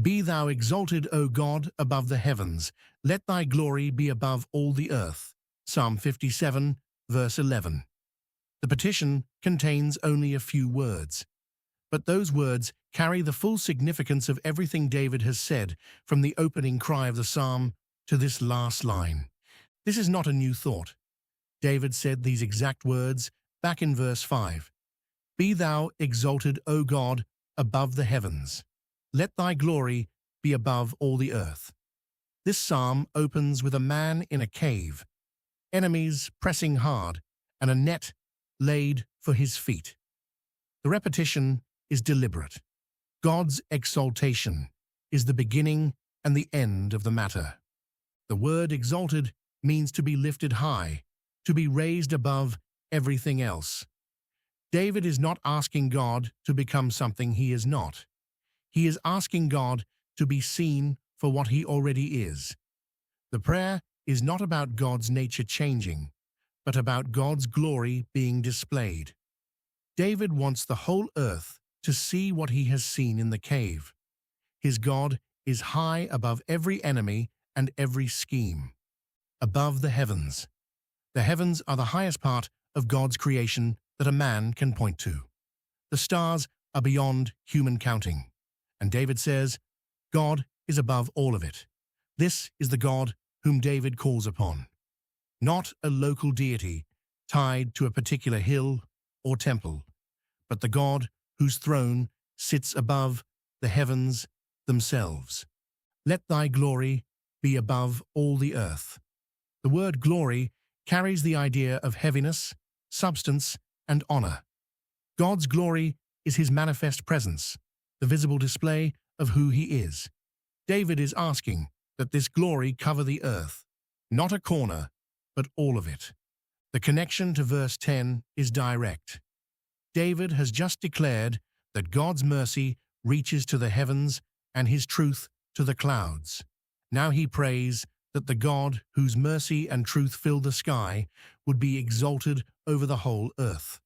Be thou exalted, O God, above the heavens. Let thy glory be above all the earth. Psalm 57, verse 11. The petition contains only a few words, but those words carry the full significance of everything David has said from the opening cry of the psalm to this last line. This is not a new thought. David said these exact words back in verse 5. Be thou exalted, O God, above the heavens. Let thy glory be above all the earth. This psalm opens with a man in a cave, enemies pressing hard, and a net laid for his feet. The repetition is deliberate. God's exaltation is the beginning and the end of the matter. The word exalted means to be lifted high, to be raised above everything else. David is not asking God to become something he is not. He is asking God to be seen for what he already is. The prayer is not about God's nature changing, but about God's glory being displayed. David wants the whole earth to see what he has seen in the cave. His God is high above every enemy and every scheme. Above the heavens. The heavens are the highest part of God's creation that a man can point to. The stars are beyond human counting. And David says, God is above all of it. This is the God whom David calls upon. Not a local deity tied to a particular hill or temple, but the God whose throne sits above the heavens themselves. Let thy glory be above all the earth. The word glory carries the idea of heaviness, substance, and honor. God's glory is his manifest presence, the visible display of who he is. David is asking that this glory cover the earth, not a corner, but all of it. The connection to verse 10 is direct. David has just declared that God's mercy reaches to the heavens and his truth to the clouds. Now he prays that the God whose mercy and truth fill the sky would be exalted over the whole earth.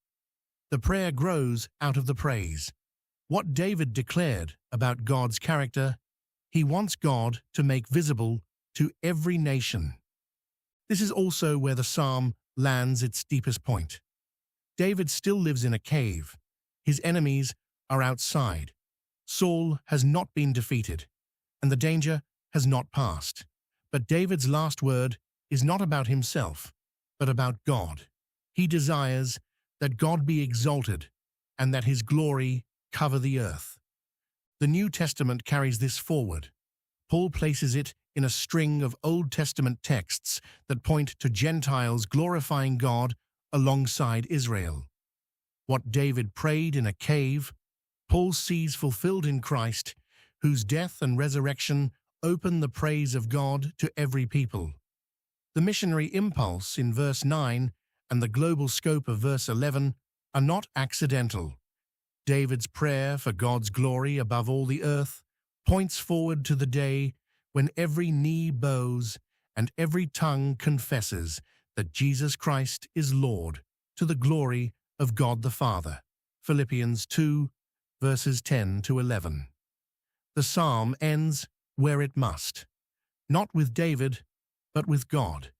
The prayer grows out of the praise. What David declared about God's character, he wants God to make visible to every nation. This is also where the psalm lands its deepest point. David still lives in a cave. His enemies are outside. Saul has not been defeated, and the danger has not passed. But David's last word is not about himself, but about God. He desires that God be exalted and that his glory cover the earth. The New Testament carries this forward. Paul places it in a string of Old Testament texts that point to Gentiles glorifying God alongside Israel. What David prayed in a cave, Paul sees fulfilled in Christ, whose death and resurrection open the praise of God to every people. The missionary impulse in verse 9 and the global scope of verse 11 are not accidental. David's prayer for God's glory above all the earth points forward to the day when every knee bows and every tongue confesses that Jesus Christ is Lord, to the glory of God the Father. Philippians 2, verses 10 to 11. The psalm ends where it must, not with David, but with God.